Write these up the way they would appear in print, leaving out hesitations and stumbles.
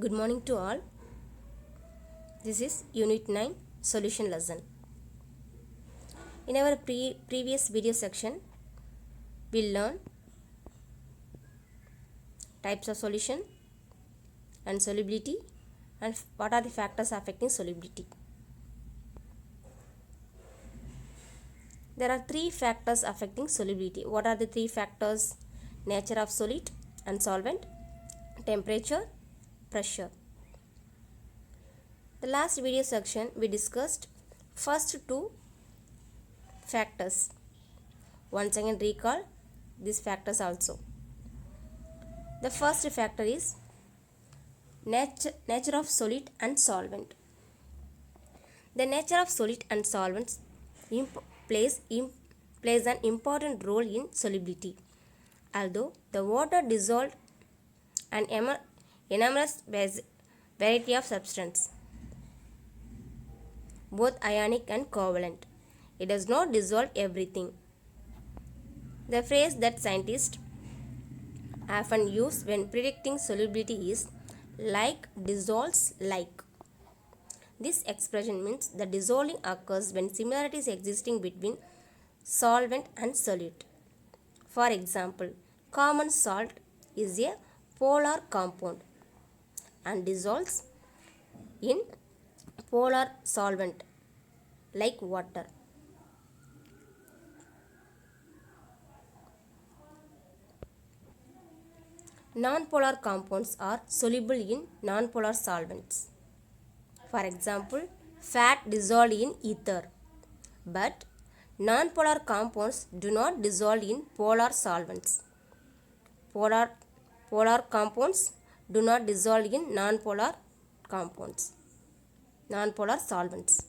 Good morning to all. This is Unit 9 Solution Lesson. In our previous video section, we learned types of solution and solubility and what are the factors affecting solubility. There are three factors affecting solubility. What are the three factors? Nature of solid and solvent, temperature, pressure. The last video section we discussed first two factors. Once again recall these factors also. The first factor is nature of solid and solvent. The nature of solid and solvents plays an important role in solubility. Although the water dissolved an enormous variety of substance, both ionic and covalent, it does not dissolve everything. The phrase that scientists often use when predicting solubility is like dissolves like. This expression means the dissolving occurs when similarities existing between solvent and solute. For example, common salt is a polar compound and dissolves in polar solvent like water. Non-polar compounds are soluble in non-polar solvents. For example, fat dissolved in ether. But non-polar compounds do not dissolve in polar solvents. Polar compounds do not dissolve in non-polar solvents.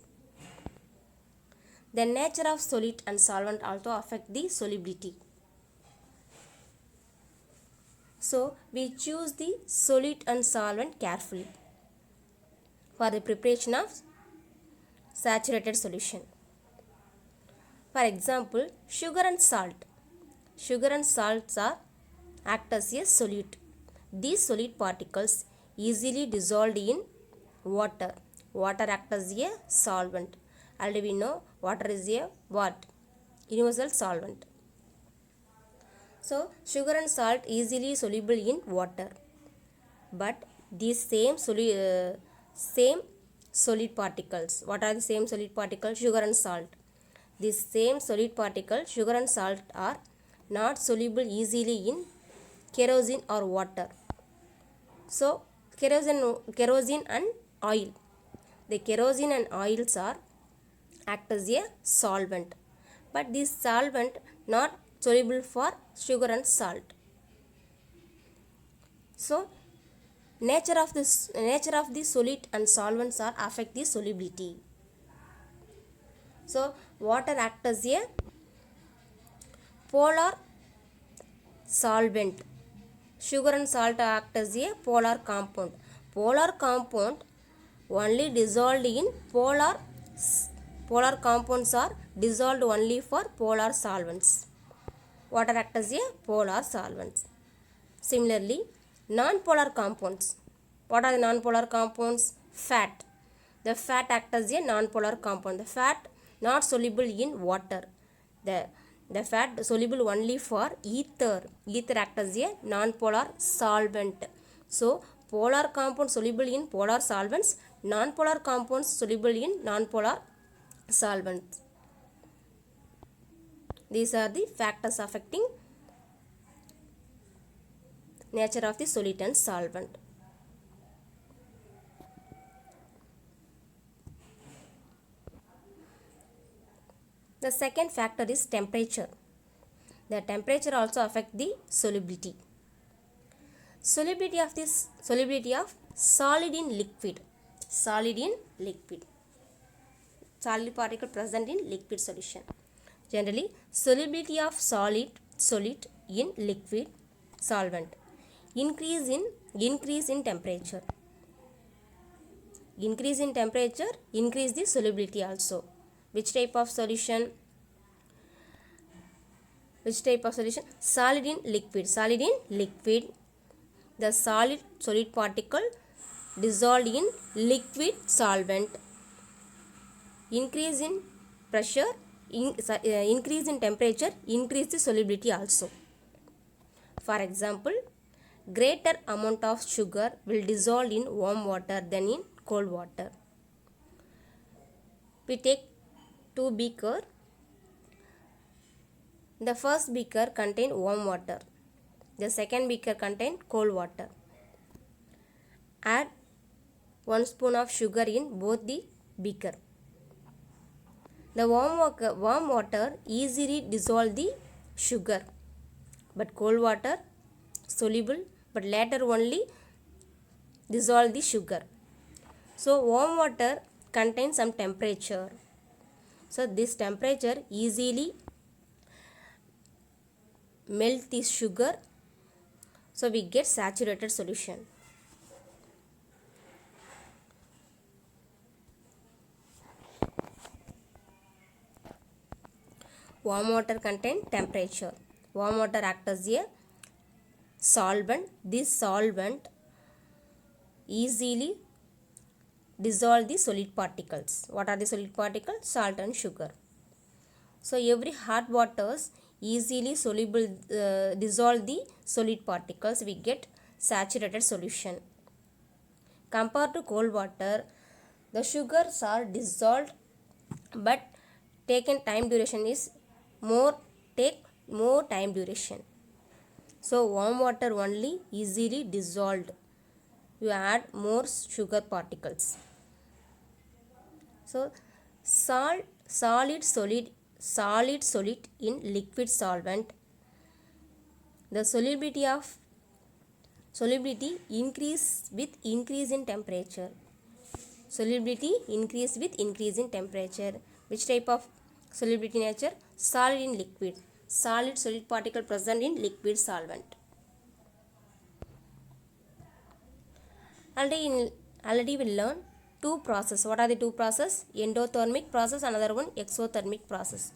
The nature of solid and solvent also affect the solubility. So, we choose the solid and solvent carefully for the preparation of saturated solution. For example, sugar and salt. Sugar and salts act as a solute. These solid particles easily dissolved in water. Water acts as a solvent. Already we know water is a what? Universal solvent. So, sugar and salt easily soluble in water. But these same solid particles. What are the same solid particles? Sugar and salt. These same solid particles, sugar and salt, are not soluble easily in kerosene or water. So, kerosene and oil. The kerosene and oils act as a solvent. But this solvent not soluble for sugar and salt. So, nature of the solid and solvents affect the solubility. So, water acts as a polar solvent. Sugar and salt act as a polar compound. Polar compound only dissolved in polar compounds are dissolved only for polar solvents. Water acts as a polar solvents. Similarly, non-polar compounds. What are the non-polar compounds? Fat. The fat acts as a non-polar compound. The fat not soluble in water. The fat soluble only for ether. Ether acts as a non-polar solvent. So, polar compounds soluble in polar solvents. Non-polar compounds soluble in non-polar solvents. These are the factors affecting nature of the solid and solvent. The second factor is temperature. The temperature also affects the solubility. Solubility of solid in liquid. Solid particle present in liquid solution. Generally, solubility of solid in liquid solvent. Increase in temperature. Increase in temperature, increase the solubility also. Which type of solution? Solid in liquid. The solid particle dissolved in liquid solvent. Increase in pressure, increase in temperature, increase the solubility also. For example, greater amount of sugar will dissolve in warm water than in cold water. We take two beakers. The first beaker contains warm water. The second beaker contains cold water. Add 1 spoon of sugar in both the beaker. The warm water easily dissolve the sugar, but cold water soluble, but later only dissolve the sugar. So warm water contains some temperature. So this temperature easily melt the sugar. So we get saturated solution. Warm water contain temperature. Warm water acts as a solvent. This solvent easily dissolve the solid particles. What are the solid particles? Salt and sugar. So every hot waters easily soluble dissolve the solid particles. We get saturated solution. Compared to cold water, the sugars are dissolved, but taken time duration is more time duration. So warm water only easily dissolved. You add more sugar particles. So solid solid in liquid solvent. The solubility increase with increase in temperature. Solubility increase with increase in temperature. Which type of solubility nature? Solid in liquid. Solid particle present in liquid solvent. Already we learned two processes. What are the two processes? Endothermic process, another one exothermic process.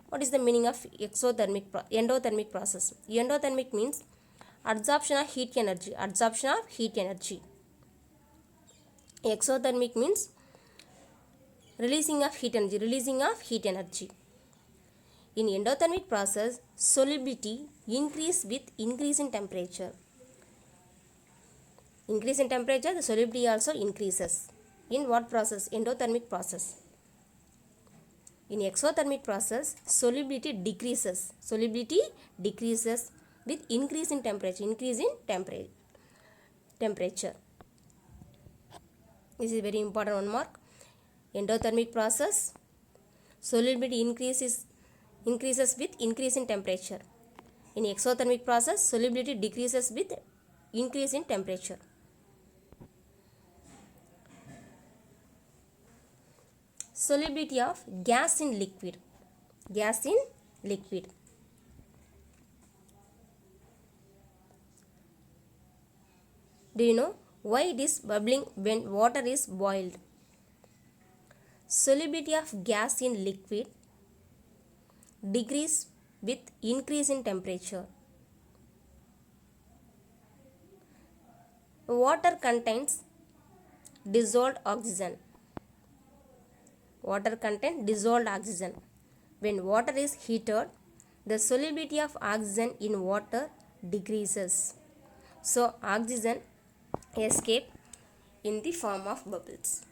What is the meaning of endothermic process? Endothermic means absorption of heat energy. Exothermic means releasing of heat energy. In endothermic process, solubility increase with increase in temperature. Increase in temperature, the solubility also increases. In what process? Endothermic process. In exothermic process, solubility decreases. With increase in temperature. This is very important one mark. Endothermic process, solubility increases with increase in temperature. In exothermic process, solubility decreases with increase in temperature. Solubility of gas in liquid. Do you know why it is bubbling when water is boiled? Solubility of gas in liquid decrease with increase in temperature. Water contains dissolved oxygen. When water is heated, the solubility of oxygen in water decreases. So oxygen escape in the form of bubbles.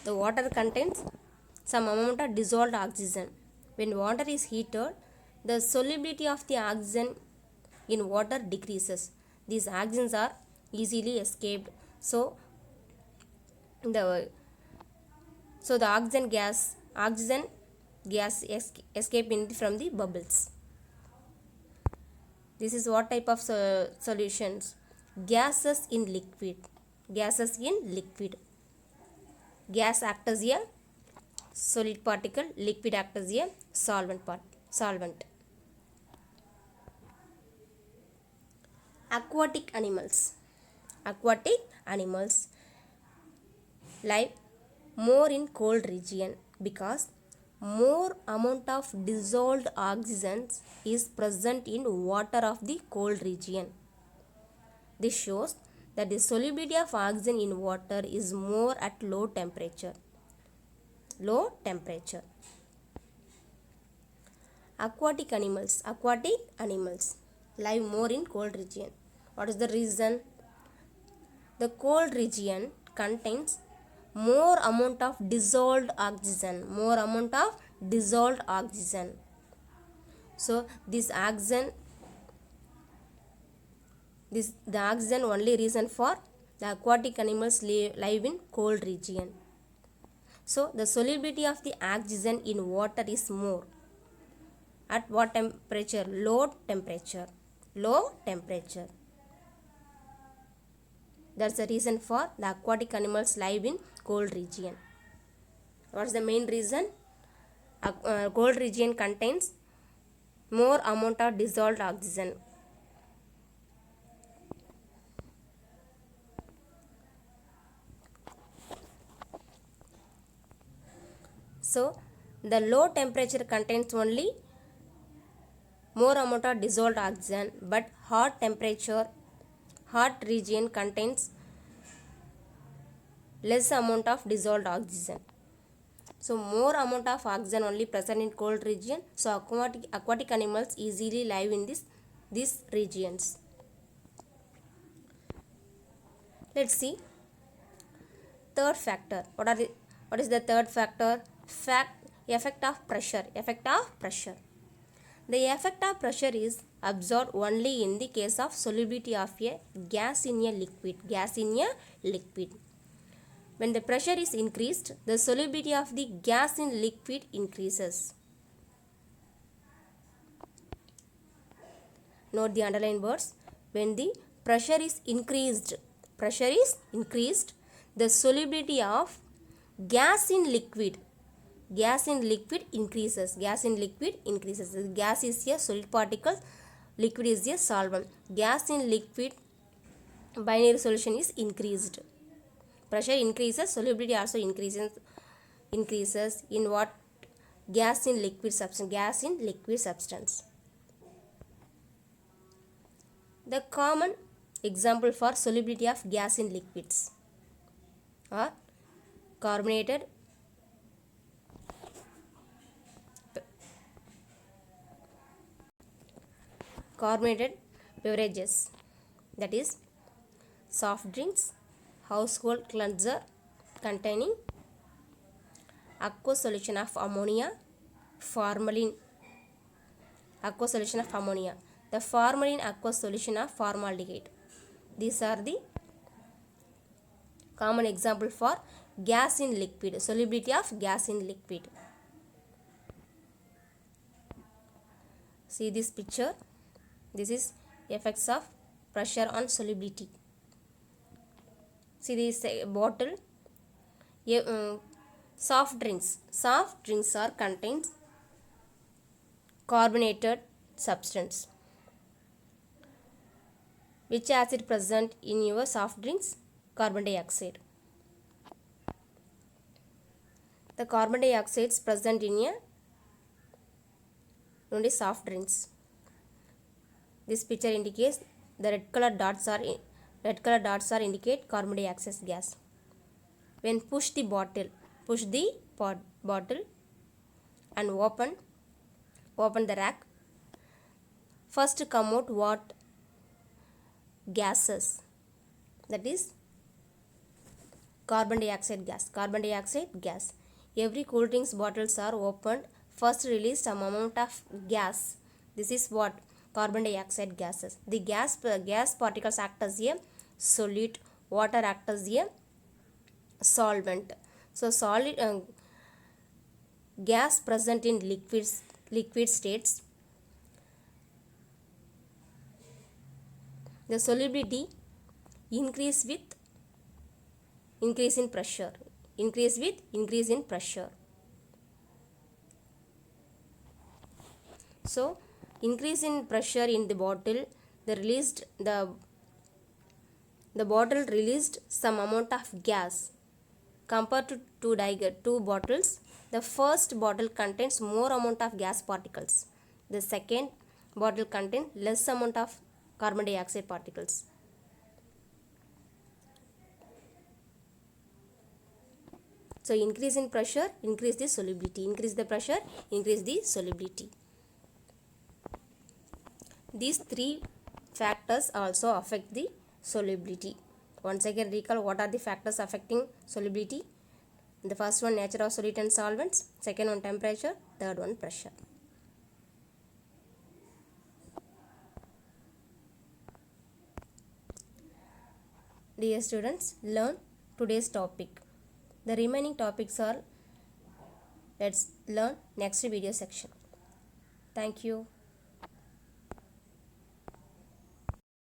The water contains some amount of dissolved oxygen. When water is heated, the solubility of the oxygen in water decreases. These oxygens are easily escaped. So the oxygen gas escape from the bubbles. This is what type of solutions? Gases in liquid. Gas acts as a solid particle, liquid acts as a solvent. Aquatic animals live more in cold region because more amount of dissolved oxygen is present in water of the cold region. This shows that the solubility of oxygen in water is more at low temperature. Low temperature. Aquatic animals live more in cold region. What is the reason? The cold region contains more amount of dissolved oxygen. So the oxygen only reason for the aquatic animals live in cold region. So the solubility of the oxygen in water is more. At what temperature? Low temperature. That's the reason for the aquatic animals live in cold region. What's the main reason? Cold region contains more amount of dissolved oxygen. So the low temperature contains only more amount of dissolved oxygen, but hot region contains less amount of dissolved oxygen. So more amount of oxygen only present in cold region. So aquatic animals easily live in these regions. Let's see third factor. What is the third factor? Effect of pressure. The effect of pressure is observed only in the case of solubility of a gas in a liquid. When the pressure is increased, the solubility of the gas in liquid increases. Note the underlined words. When the pressure is increased, the solubility of gas in liquid increases. Gas is a solid particle, liquid is a solvent. Gas in liquid binary solution is increased. Pressure increases, solubility also increases in what? Gas in liquid substance. The common example for solubility of gas in liquids are carbonated beverages, that is soft drinks, household cleanser containing aqueous solution of ammonia, formalin aqueous solution of ammonia, the formalin aqueous solution of formaldehyde. These are the common example for gas in liquid, solubility of gas in liquid. See this picture. This is effects of pressure on solubility. See this bottle. Soft drinks are contains carbonated substance. Which acid present in your soft drinks? Carbon dioxide. The carbon dioxide is present in only soft drinks. This picture indicates the red color dots are indicate carbon dioxide gas. When push the bottle and open the rack, first come out what gases? That is carbon dioxide gas. Every cool drinks bottles are opened, first release some amount of gas. This is what? Carbon dioxide gases. The gas particles act as a solute, water act as a solvent. So solid gas present in liquid states, the solubility increase with increase in pressure. So increase in pressure in the bottle, the bottle released some amount of gas. Compared to two bottles, the first bottle contains more amount of gas particles. The second bottle contains less amount of carbon dioxide particles. So increase in pressure, increase the solubility. Increase the pressure, increase the solubility. These three factors also affect the solubility. Once again recall what are the factors affecting solubility. The first one, nature of solute and solvents. Second one, temperature. Third one, pressure. Dear students, learn today's topic. The remaining topics are let's learn next video section. Thank you.